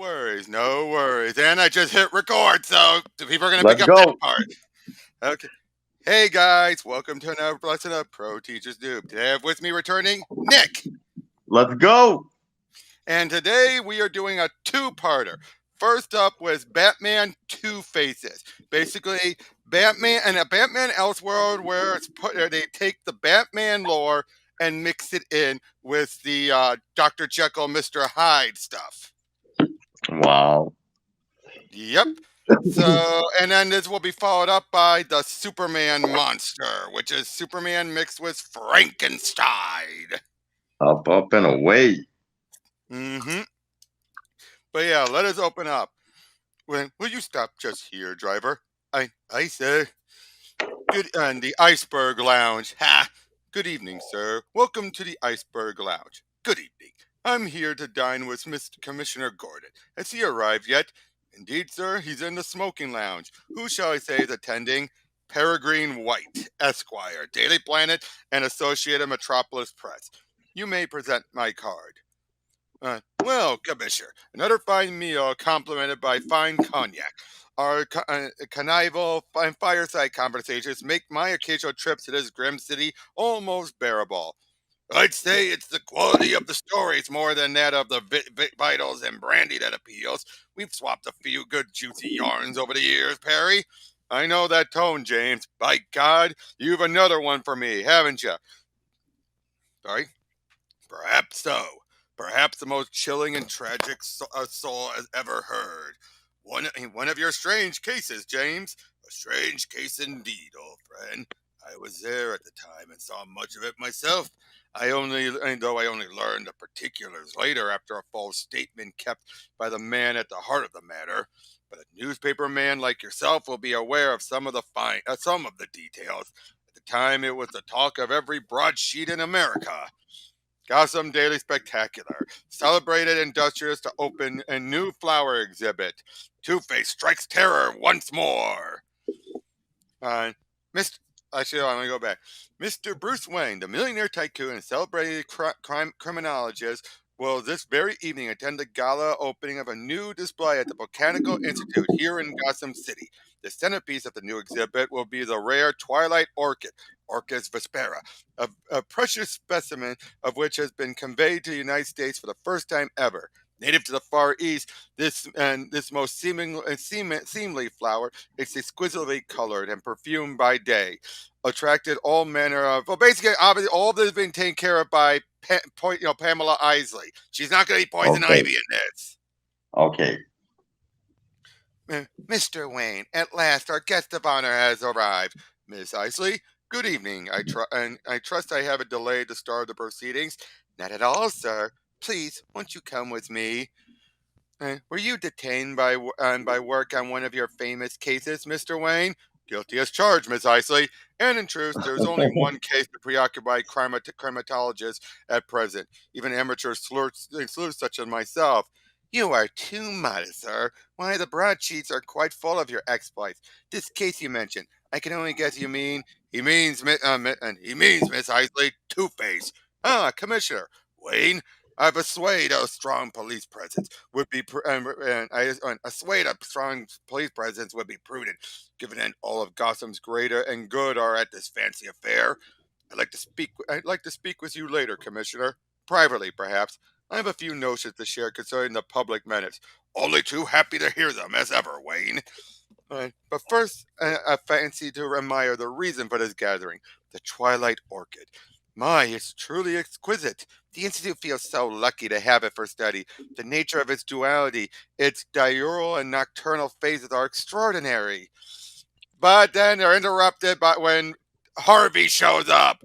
worries, no worries. And I just hit record, so people are going to pick Let's up that go. part. Okay. Hey guys, welcome to another lesson of Pro Teachers Noob. Today I have with me returning Nick. Let's go. And today we are doing a two-parter. First up was Batman Two Faces. Basically, Batman and a Batman Elseworld where they take the Batman lore and mix it in with the Dr. Jekyll Mr Hyde stuff. Wow. Yep. So, and then this will be followed up by the Superman monster, which is Superman mixed with Frankenstein. Up, and away. Mm-hmm. But yeah, let us open up. Will you stop just here, driver? I say. Good, and the Iceberg Lounge. Ha! Good evening, sir. Welcome to the Iceberg Lounge. Good evening. I'm here to dine with Mr. Commissioner Gordon. Has he arrived yet? Indeed, sir, he's in the smoking lounge. Who shall I say is attending? Peregrine White, Esquire, Daily Planet, and Associated Metropolis Press. You may present my card. Well, Commissioner, another fine meal complemented by fine cognac. Our connival and fireside conversations make my occasional trips to this grim city almost bearable. I'd say it's the quality of the stories more than that of the vitals and brandy that appeals. We've swapped a few good juicy yarns over the years, Perry. I know that tone, James. By God, you've another one for me, haven't you? Sorry? Perhaps so. Perhaps the most chilling and tragic soul has ever heard. One of your strange cases, James. A strange case indeed, old friend. I was there at the time and saw much of it myself. Though I only learned the particulars later after a false statement kept by the man at the heart of the matter. But a newspaper man like yourself will be aware of some of the details. At the time, it was the talk of every broadsheet in America. Gotham Daily Spectacular. Celebrated industrious to open a new flower exhibit. Two-Face strikes terror once more. Actually, I'm going to go back. Mr. Bruce Wayne, the millionaire tycoon and celebrated criminologist, will this very evening attend the gala opening of a new display at the Botanical Institute here in Gotham City. The centerpiece of the new exhibit will be the rare twilight orchid, Orchis vespera, a precious specimen of which has been conveyed to the United States for the first time ever. Native to the Far East, this most seemly flower is exquisitely colored and perfumed by day, attracted all manner of. Well, basically, obviously, all of this is being taken care of by Pamela Isley. She's not going to be poison ivy in this. Okay. Mr. Wayne, at last our guest of honor has arrived. Miss Isley, good evening. I trust I haven't delayed the start of the proceedings. Not at all, sir. Please, won't you come with me? Were you detained by work on one of your famous cases, Mr. Wayne? Guilty as charged, Miss Isley. And in truth, there's only one case to preoccupy crimatologists at present, even amateur sleuths such as myself. You are too modest, sir. Why, the broadsheets are quite full of your exploits. This case you mentioned, I can only guess you mean. He means Miss Isley, Two-Face. Commissioner Wayne. I persuade a strong police presence would be prudent, given that all of Gotham's greater and good are at this fancy affair. I'd like to speak with you later, Commissioner, privately, perhaps. I have a few notions to share concerning the public menace. Only too happy to hear them, as ever, Wayne. But first, I fancy to admire the reason for this gathering, the Twilight Orchid. My, it's truly exquisite. The Institute feels so lucky to have it for study. The nature of its duality, its diurnal and nocturnal phases are extraordinary. But then they're interrupted by when Harvey shows up.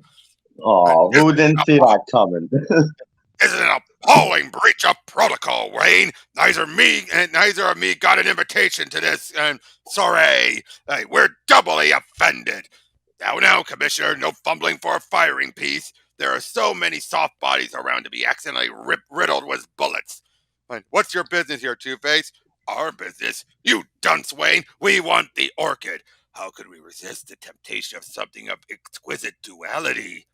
Oh, who didn't see that coming? This is an appalling breach of protocol, Wayne. Neither of me got an invitation to this soiree. We're doubly offended. Now, Commissioner, no fumbling for a firing piece. There are so many soft bodies around to be accidentally riddled with bullets. What's your business here, Two-Face? Our business? You dunce, Wayne. We want the orchid. How could we resist the temptation of something of exquisite duality?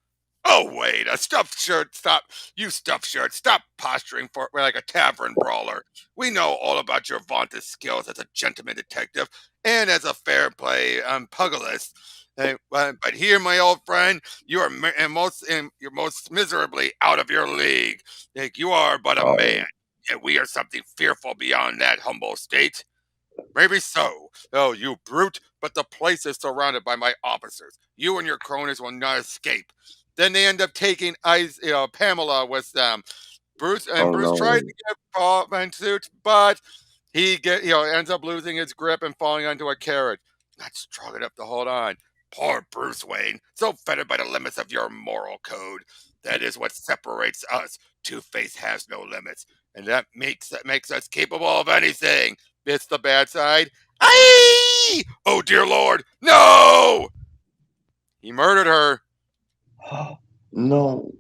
Oh, wait, a stuffed shirt, stop. You stuffed shirt, stop posturing for like a tavern brawler. We know all about your vaunted skills as a gentleman detective and as a fair play pugilist. But here, my old friend, you are you're most miserably out of your league. Like, you are but a man, Oh, and we are something fearful beyond that humble state. Maybe so. Oh, you brute, but the place is surrounded by my officers. You and your cronies will not escape. Then they end up taking Pamela with them. oh Bruce tries no. to get Paul suit, but ends up losing his grip and falling onto a carriage. Not strong enough to hold on. Poor Bruce Wayne, so fettered by the limits of your moral code. That is what separates us. Two-Face has no limits, and that makes us capable of anything. It's the bad side. Aye! Oh dear Lord, no! He murdered her. No.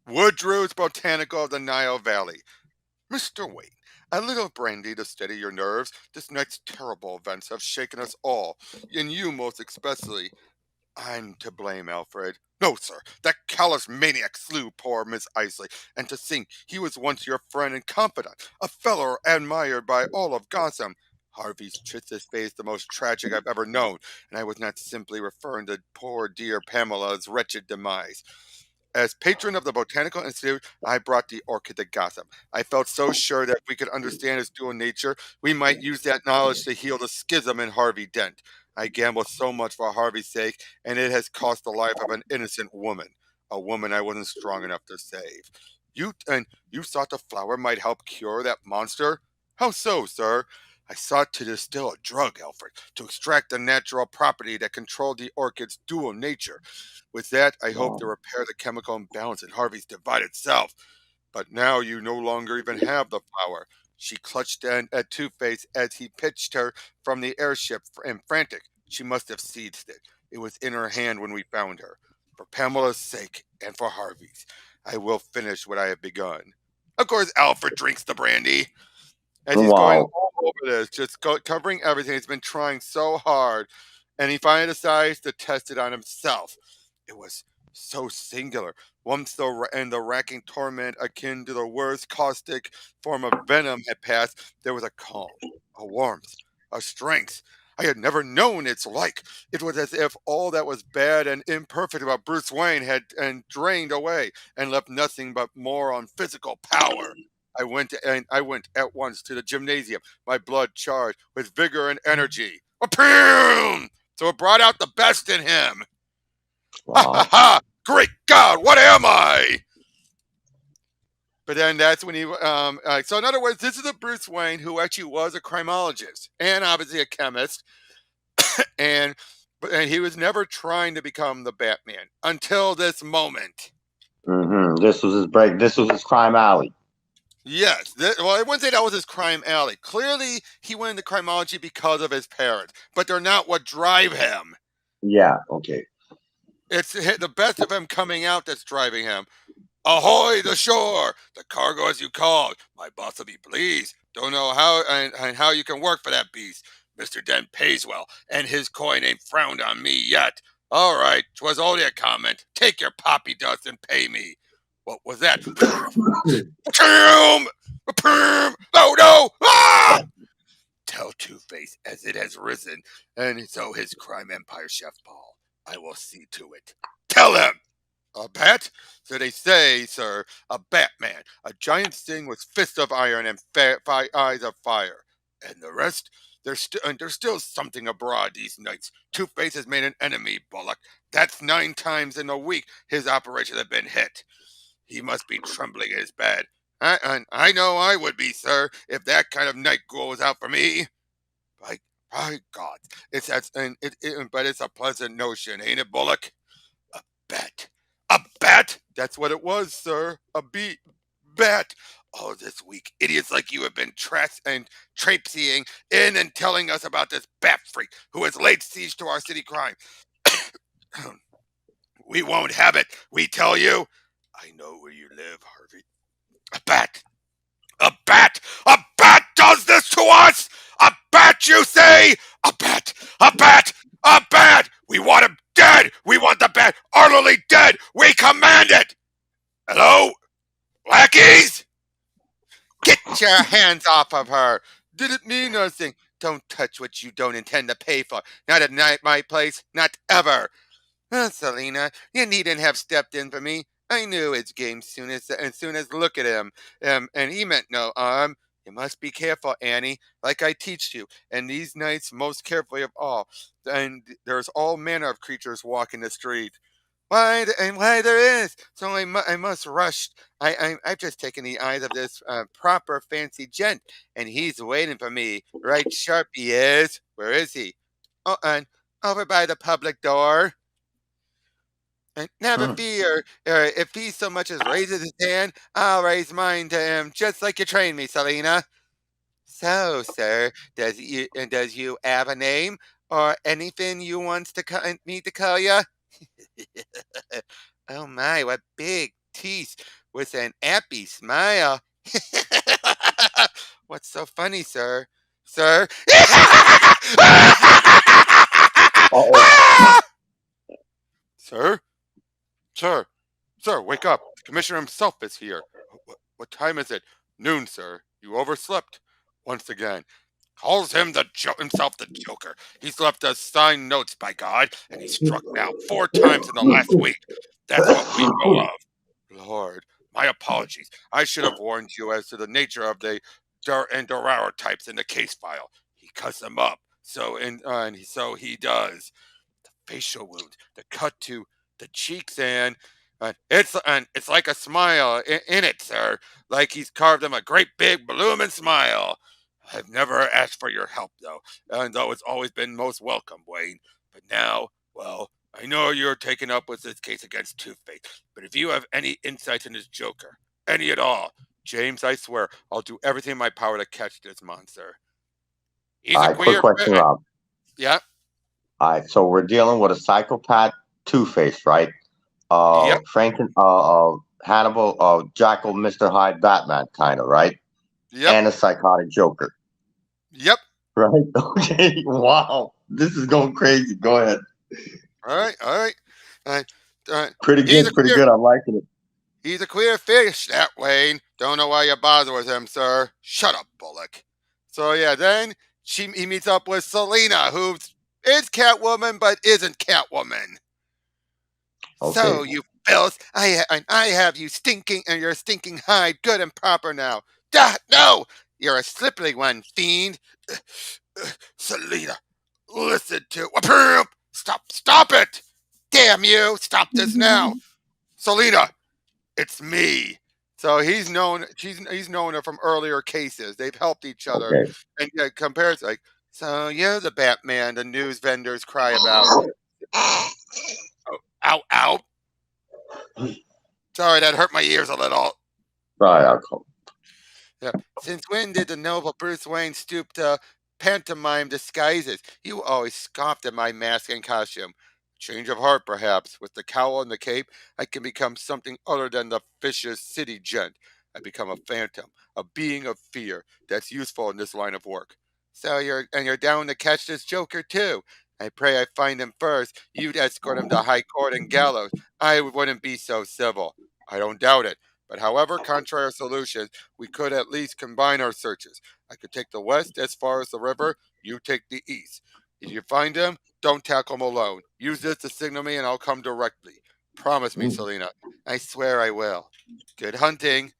Woodrow's Botanical of the Nile Valley. Mr. Wayne, a little brandy to steady your nerves. This night's terrible events have shaken us all, and you most especially. I'm to blame, Alfred. No, sir. That callous maniac slew poor Miss Isley, and to think he was once your friend and confidant, a fellow admired by all of Gotham. Harvey's Tritz's face the most tragic I've ever known, and I was not simply referring to poor dear Pamela's wretched demise. As patron of the Botanical Institute, I brought the orchid to Gotham. I felt so sure that if we could understand its dual nature, we might use that knowledge to heal the schism in Harvey Dent. I gambled so much for Harvey's sake, and it has cost the life of an innocent woman, a woman I wasn't strong enough to save. You thought the flower might help cure that monster? How so, sir? I sought to distill a drug, Alfred, to extract the natural property that controlled the orchid's dual nature. With that, I hope to Wow. repair the chemical imbalance in Harvey's divided self. But now you no longer even have the flower. She clutched at Two-Face as he pitched her from the airship and frantic. She must have seized it. It was in her hand when we found her. For Pamela's sake and for Harvey's, I will finish what I have begun. Of course, Alfred drinks the brandy as he's going Wow. all over this, just covering everything. He's been trying so hard, and he finally decides to test it on himself. It was so singular. Once the racking torment akin to the worst caustic form of venom had passed, there was a calm, a warmth, a strength I had never known its like. It was as if all that was bad and imperfect about Bruce Wayne had and drained away and left nothing but more on physical power. I went at once to the gymnasium, my blood charged with vigor and energy. Appeal! So it brought out the best in him. Ha ha Wow. ha! Great God, what am I? But then that's when so in other words, this is a Bruce Wayne who actually was a criminologist and obviously a chemist, and and he was never trying to become the Batman until this moment. This was his break. This was his crime alley. Yes, well, I wouldn't say that was his crime alley. Clearly, he went into criminology because of his parents, but they're not what drive him. Yeah. Okay. It's the best of him coming out that's driving him. Ahoy the shore! The cargo as you called. My boss will be pleased. Don't know how and how you can work for that beast. Mr. Dent pays well, and his coin ain't frowned on me yet. All right, 'twas only a comment. Take your poppy dust and pay me. What was that? No, no! Ah! Tell Two-Face as it has risen, and so his crime empire chef Paul. I will see to it. Tell him! A bat? So they say, sir, a Batman, a giant thing with fists of iron and eyes of fire. And the rest? There's still something abroad these nights. Two-Face has made an enemy, Bullock. That's 9 times in a week his operations have been hit. He must be trembling in his bed. I know I would be, sir, if that kind of night goes out for me. By, by God, but it's a pleasant notion, ain't it, Bullock? A bat. A bat? That's what it was, sir. Bat. All this week, idiots like you have been traipsing in and telling us about this bat freak who has laid siege to our city crime. We won't have it, we tell you. I know where you live, Harvey. A bat. A bat! A bat does this to us! A bat, you say? A bat! A bat! A bat! We want him dead! We want the bat utterly fully dead. We command it. Hello? Lackeys? Get your hands off of her. Didn't mean nothing. Don't touch what you don't intend to pay for. Not at my place. Not ever. Selina, you needn't have stepped in for me. I knew his game as soon as look at him. And he meant no harm. You must be careful, Annie, like I teach you, and these nights most carefully of all. And there's all manner of creatures walking the street. Why there is. So I must rush. I've just taken the eyes of this proper fancy gent, and he's waiting for me. Right sharp he is. Where is he? Oh, and over by the public door. And never Hmm. fear, if he so much as raises his hand, I'll raise mine to him, just like you trained me, Selina. So, sir, does you have a name or anything you wants to me to call you? Oh my, what big teeth with an happy smile. What's so funny, sir? Sir? Uh-oh. Sir? Sir? Sir, wake up. The commissioner himself is here. What time is it? Noon, sir. You overslept. Once again. Calls him himself the Joker. He's left us signed notes, by God, and he's struck now 4 times in the last week. That's what we know of. Lord, my apologies. I should have warned you as to the nature of the Duraro types in the case file. He cuts them up. So he does. Facial wound, the cut to the cheeks, and it's like a smile in it, sir. Like he's carved him a great big blooming smile. I've never asked for your help, though, and though it's always been most welcome, Wayne. But now, well, I know you're taken up with this case against Two-Face, but if you have any insight in this Joker, any at all, James, I swear, I'll do everything in my power to catch this monster. He's All a right, quick queer. question, Rob. Yeah. All right, so we're dealing with a psychopath Two-Face, right? Yep. Hannibal, Jekyll, Mr. Hyde, Batman, kind of, right? Yep. And a psychotic Joker, Yep. right? Okay, wow, this is going crazy. Go ahead. All right, all right. Uh, Pretty he's good, a pretty queer good. I'm liking it. he's a queer fish, that Wayne. Don't know why you bother with him, sir. Shut up, Bullock. So yeah, then he meets up with Selina, who is Catwoman but isn't Catwoman. Okay. So you filth, I have you stinking and your stinking hide good and proper now. No, you're a slippery one, fiend. Selina, listen to stop it! Damn you! Stop this now, Selina. It's me. So he's known her from earlier cases. They've helped each other, Okay. and compares like, so you're the Batman the news vendors cry about. Oh, ow, ow. Sorry, that hurt my ears a little. Right, I'll come. Yeah. Since when did the noble Bruce Wayne stoop to pantomime disguises? You always scoffed at my mask and costume. Change of heart, perhaps. With the cowl and the cape, I can become something other than the vicious city gent. I become a phantom, a being of fear that's useful in this line of work. So you're down to catch this Joker too. I pray I find him first. You'd escort him to high court and gallows. I wouldn't be so civil. I don't doubt it. But however contrary our solutions, we could at least combine our searches. I could take the west as far as the river, you take the east. If you find him, don't tackle him alone. Use this to signal me and I'll come directly. Promise me, Selina. I swear I will. Good hunting.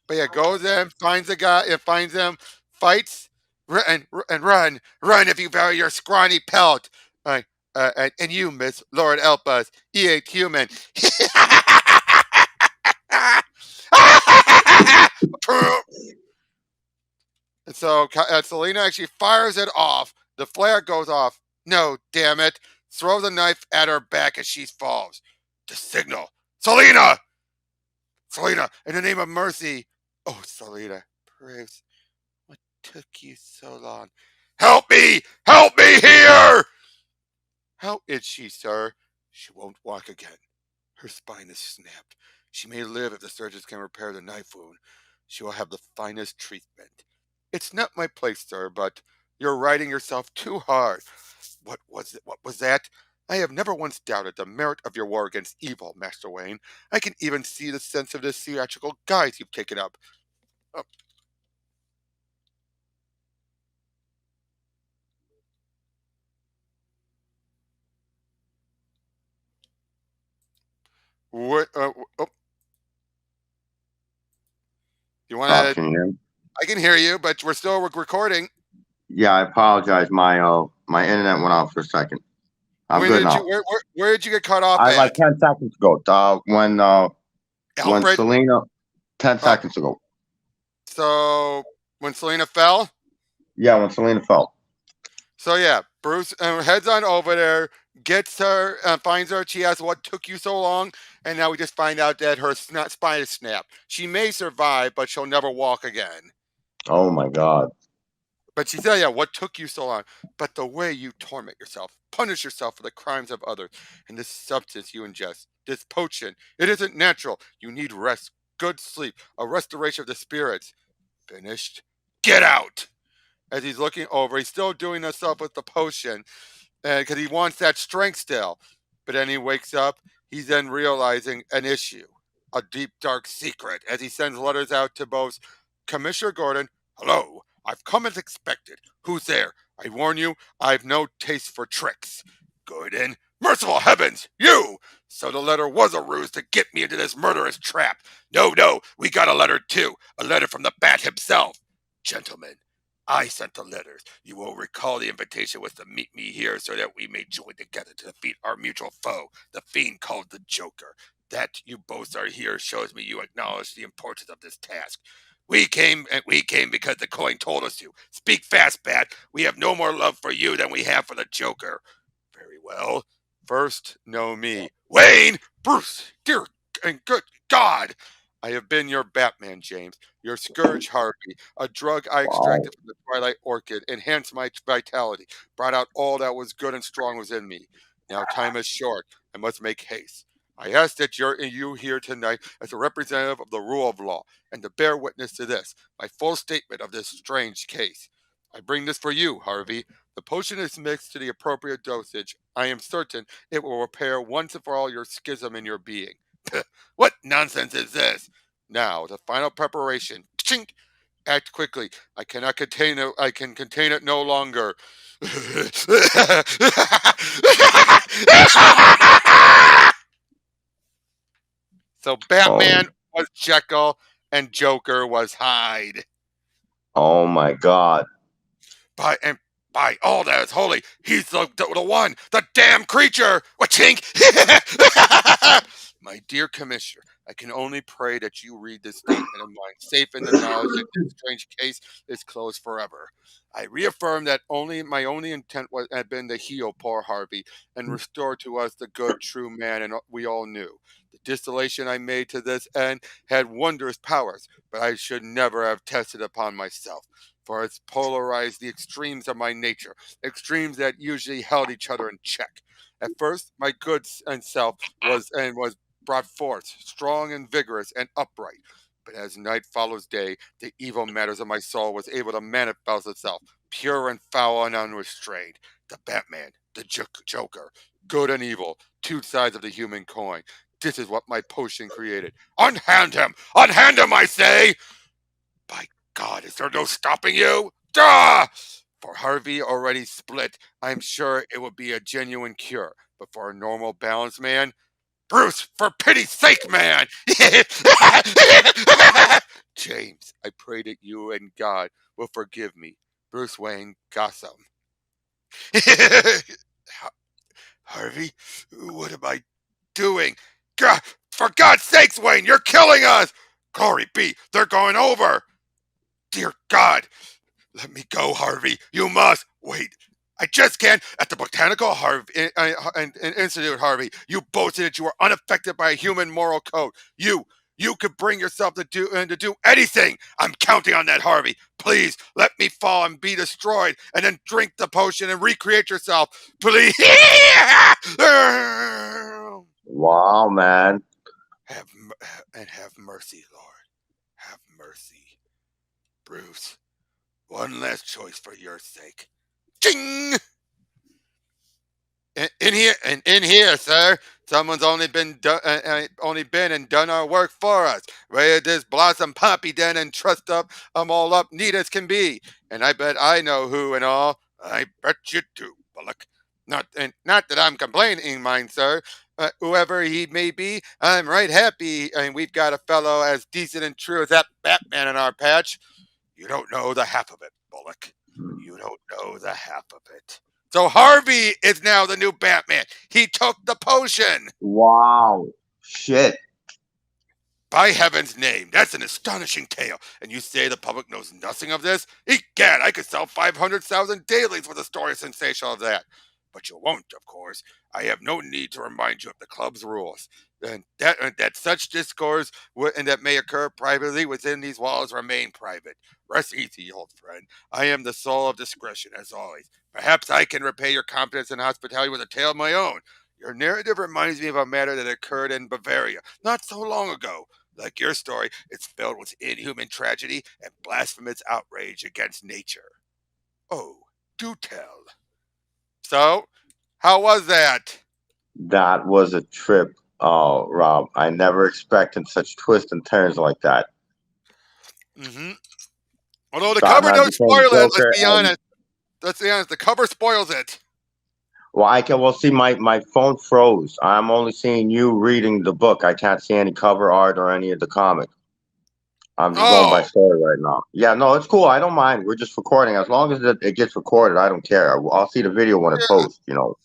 But yeah, goes in, finds the guy, finds him, fights, and run if you value your scrawny pelt. And you, Miss Lord, help us. He ain't human. And so Selena actually fires it off. The flare goes off. No, damn it. Throw the knife at her back as she falls. The signal. Selena! Selena, in the name of mercy. Oh, Selena, Bruce, what took you so long? Help me! Help me here! How is she, sir? She won't walk again. Her spine is snapped. She may live if the surgeons can repair the knife wound. She will have the finest treatment. It's not my place, sir, but you're riding yourself too hard. What was it? What was that? I have never once doubted the merit of your war against evil, Master Wayne. I can even see the sense of this theatrical guise you've taken up. Uh, what, oh, you want to? Can you hear me? I can hear you, but we're still recording. Yeah, I apologize. My internet went out for a second. I'm When good did you? now. Where did you get cut off I like at? 10 seconds ago. When Alfred. Selena, ten Oh, seconds ago. so when Selena fell. Yeah, when Selena fell. So yeah, Bruce heads on over there, gets her, finds her. She asks, "What took you so long?" And now we just find out that her spine is snapped. She may survive, but she'll never walk again. Oh my God. But she said, "Yeah, what took you so long?" But the way you torment yourself, punish yourself for the crimes of others, and this substance you ingest, this potion, it isn't natural. You need rest, good sleep, a restoration of the spirits. Finished. Get out. As he's looking over, he's still doing himself with the potion, because he wants that strength still. But then he wakes up. He's then realizing an issue, a deep, dark secret, as he sends letters out to both Commissioner Gordon. Hello, I've come as expected. Who's there? I warn you, I've no taste for tricks. Gordon, merciful heavens, you! So the letter was a ruse to get me into this murderous trap. No, no, we got a letter too. A letter from the Bat himself. Gentlemen, I sent the letters. You will recall the invitation was to meet me here so that we may join together to defeat our mutual foe, the fiend called the Joker. That you both are here shows me you acknowledge the importance of this task. We came because the coin told us to. Speak fast, Bat. We have no more love for you than we have for the Joker. Very well. First, know me. Wayne! Bruce! Dear and good God! I have been your Batman, James. Your Scourge, Harvey. A drug I Wow. extracted from the Twilight Orchid, enhanced my vitality, brought out all that was good and strong within me. Now time is short. I must make haste. I ask that you here tonight as a representative of the rule of law, and to bear witness to this, my full statement of this strange case. I bring this for you, Harvey. The potion is mixed to the appropriate dosage. I am certain it will repair once and for all your schism in your being. What nonsense is this? Now, the final preparation. Chink! Act quickly. I cannot contain it. I can contain it no longer. So Oh, Batman was Jekyll and Joker was Hyde. oh my God. And by all that is holy, he's the one, the damn creature. Wachink! My dear Commissioner, I can only pray that you read this statement of mine, safe in the knowledge that this strange case is closed forever. I reaffirm that my only intent had been to heal poor Harvey and restore to us the good, true man, and we all knew. The distillation I made to this end had wondrous powers, but I should never have tested upon myself, for it's polarized the extremes of my nature, extremes that usually held each other in check. At first, my good and self was brought forth, strong and vigorous and upright. But as night follows day, the evil matters of my soul was able to manifest itself, pure and foul and unrestrained. The Batman, the Joker, good and evil, two sides of the human coin. This is what my potion created. Unhand him! Unhand him, I say! By God, is there no stopping you? Duh! For Harvey already split, I'm sure it would be a genuine cure. But for a normal, balanced man, Bruce, for pity's sake, man! James, I pray that you and God will forgive me. Bruce Wayne, Gotham. Harvey, what am I doing? God, for God's sakes, Wayne, you're killing us! Glory be, they're going over! Dear God, let me go, Harvey. You must. Wait. I just can't. At the Botanical Institute, Harvey, you boasted that you were unaffected by a human moral code. You could bring yourself to do anything. I'm counting on that, Harvey. Please let me fall and be destroyed, and then drink the potion and recreate yourself. Please. Wow, man. have have mercy, Lord. Have mercy, Bruce. One last choice for your sake. Ching! In here, sir. Someone's only been and done our work for us. Raided this blossom poppy den and trussed up 'em all up neat as can be. And I bet I know who and all. I bet you do, Bullock. Not that I'm complaining, mind sir. Whoever he may be, I'm right happy, and we've got a fellow as decent and true as that Batman in our patch. You don't know the half of it, Bullock. You don't know the half of it. So Harvey is now the new Batman. He took the potion. Wow. Shit. By heaven's name, that's an astonishing tale. And you say the public knows nothing of this? Egad, I could sell 500,000 dailies with a story sensational of that. But you won't, of course. I have no need to remind you of the club's rules. And that such discourse and that may occur privately within these walls remain private. Rest easy, old friend. I am the soul of discretion, as always. Perhaps I can repay your confidence and hospitality with a tale of my own. Your narrative reminds me of a matter that occurred in Bavaria not so long ago. Like your story, it's filled with inhuman tragedy and blasphemous outrage against nature. Oh, do tell. So, how was that? That was a trip. Oh, Rob, I never expected such twists and turns like that. Mm-hmm. Although the cover Batman don't became the spoil it, let's Joker, be and honest. Let's be honest, the cover spoils it. well, I can well see my phone froze. I'm only seeing you reading the book. I can't see any cover art or any of the comic. I'm just going by Oh, story right now. Yeah, no, it's cool. I don't mind. We're just recording. As long as it gets recorded, I don't care. I'll see the video when it yeah. posts. You know.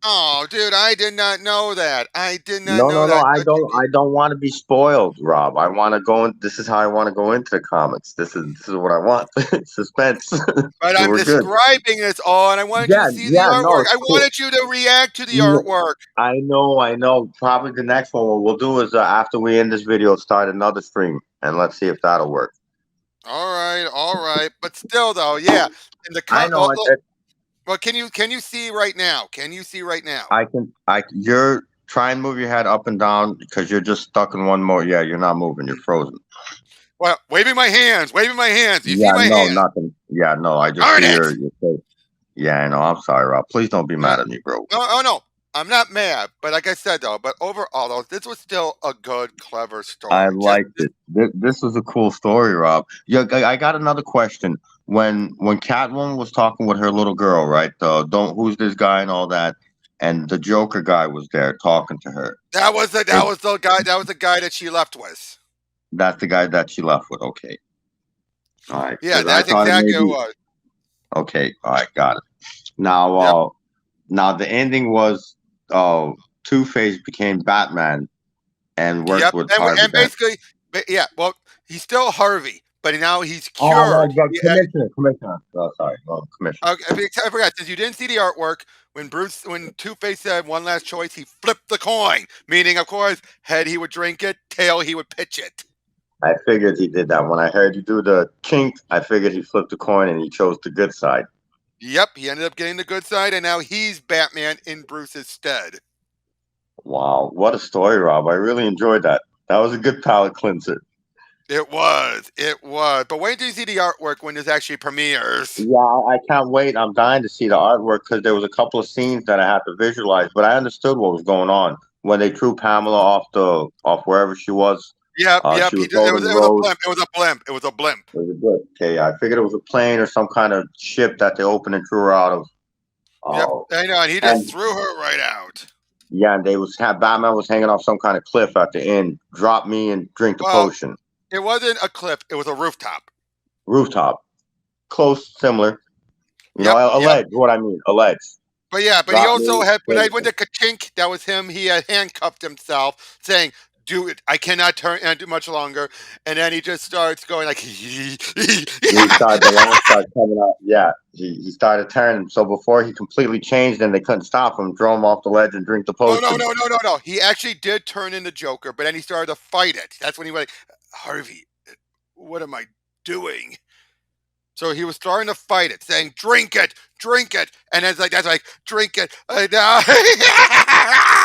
Oh, dude, I did not know that. I did not No, know no, no. that. I But, don't. I don't want to be spoiled, Rob. I want to go in. This is how I want to go into the comics. This is what I want. Suspense. but So I'm we're good. describing this all, and I wanted you to Yeah, see the yeah. No, artwork. it's I cool. wanted you to react to the No, artwork. I know, I know. Probably the next one what we'll do is after we end this video, start another stream, and let's see if that'll work. All right, all right. But still, though, yeah. In the I know it. well, can you see right now? Can you see right now? I can. You're try and move your head up and down because you're just stuck in one mode. Yeah, you're not moving. You're frozen. Well, waving my hands, waving my hands. You see Yeah, my no, hands? nothing. Yeah, no. I just Darn see it! your face. Yeah, I know. I'm sorry, Rob. Please don't be Uh, mad at me, bro. no, oh no, I'm not mad. But like I said, though, but overall, though, this was still a good, clever I story. liked it. This was a cool story, Rob. Yeah, I got another question. When Catwoman was talking with her little girl, right? Don't who's this guy and all that, and the Joker guy was there talking to her. That It, was the guy. That was the guy that she left with. that's the guy that she left with. Okay, all right. Yeah, Because I that's thought it may exactly what it be was. okay. All right, got it. Now, Yep, now the ending was Two Face became Batman and worked yep. with And Harvey and Dent. basically, yeah. Well, he's still Harvey, but now he's Oh, no, cured. Commissioner. Oh, sorry, Commissioner. Okay, I forgot. Since you didn't see the artwork, when Two Face said one last choice, he flipped the coin. Meaning, of course, head he would drink it, tail he would pitch it. I figured he did that. When I heard you do the kink, I figured he flipped the coin and he chose the good side. Yep, he ended up getting the good side, and now he's Batman in Bruce's stead. Wow, what a story, Rob. I really enjoyed that. That was a good palate cleanser. It was, it was. But wait till you see the artwork when this actually premieres. Yeah, I can't wait. I'm dying to see the artwork because there was a couple of scenes that I had to visualize, but I understood what was going on when they threw Pamela off wherever she was. Yep, yep. She He was just, rolling the it was a road. blimp. It was a blimp. It was a blimp. It was a good. Okay, I figured it was a plane or some kind of ship that they opened and threw her out of. Yep, Oh, I know. And he just and threw her right out. yeah, and they was Batman was hanging off some kind of cliff at the end. Drop me and drink the Well, potion. it wasn't a cliff. It was a rooftop. Rooftop, close, similar. You know, Yep, yep. alleged. What I mean, alleged. But yeah, but he Drop also me. had, when I Drink went to Kachink, that was him. He had handcuffed himself, saying, "Do it. I cannot turn and do much longer." And then he just starts going like, He started the line started coming out. Yeah, he started turning. So before he completely changed, and they couldn't stop him, throw him off the ledge and drink the "No, no, potion. no, no, no, no." He actually did turn into Joker, but then he started to fight it. That's when he went, "Harvey, what am I doing?" So he was starting to fight it, saying, drink it," and it's like that's like, "Drink it."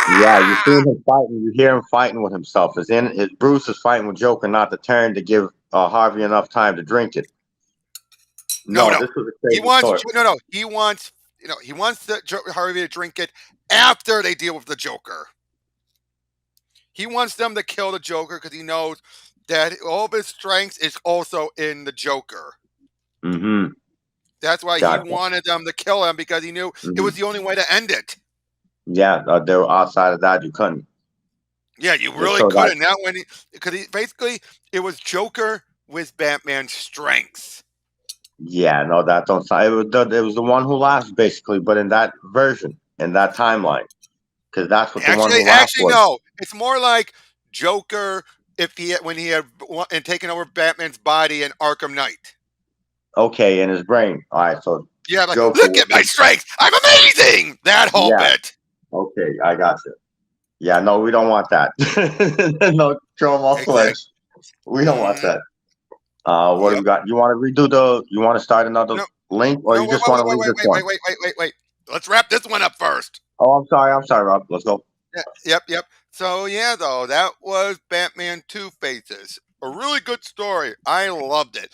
Yeah, you see him fighting. You hear him fighting with himself. His Bruce is fighting with Joker not to turn to give Harvey enough time to drink it. No, No, no. this was a He crazy wants story. no, no. He wants he wants Harvey to drink it after they deal with the Joker. He wants them to kill the Joker because he knows that all of his strength is also in the Joker. Mm-hmm. That's why he Gotcha. wanted them to kill him, because he knew it Mm-hmm. was the only way to end it. Yeah, they were outside of that. You couldn't. Yeah, you Just really so that. couldn't. Now, because he basically, it was Joker with Batman's strengths. Yeah, no, that don't sound. It was the one who laughs basically, but in that version, in that timeline, because that's what the one who laughed Actually, was. no. It's more like Joker if when he had and taken over Batman's body in Arkham Knight. Okay, in his brain. All right, so Yeah, like, Joker look was at my strength. I'm amazing. That whole yeah. bit. Okay, I got you. Yeah, no, we don't want that. No, throw them off the Exactly. ledge. We don't want Mm-hmm. that. What do Yep. we got? You want to redo the? You want to start another No, link, or no, you just want to leave this one? wait. Let's wrap this one up first. Oh, I'm sorry. I'm sorry, Rob. Let's go. Yep. So yeah, though, that was Batman Two Faces. A really good story. I loved it.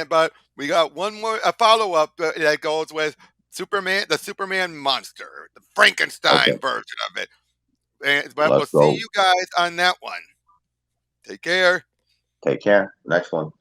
But we got one more a follow up that goes with Superman, the Superman monster, the Okay, Frankenstein version of it. But we'll let's see go. you guys on that one. Take care. Take care. Next one.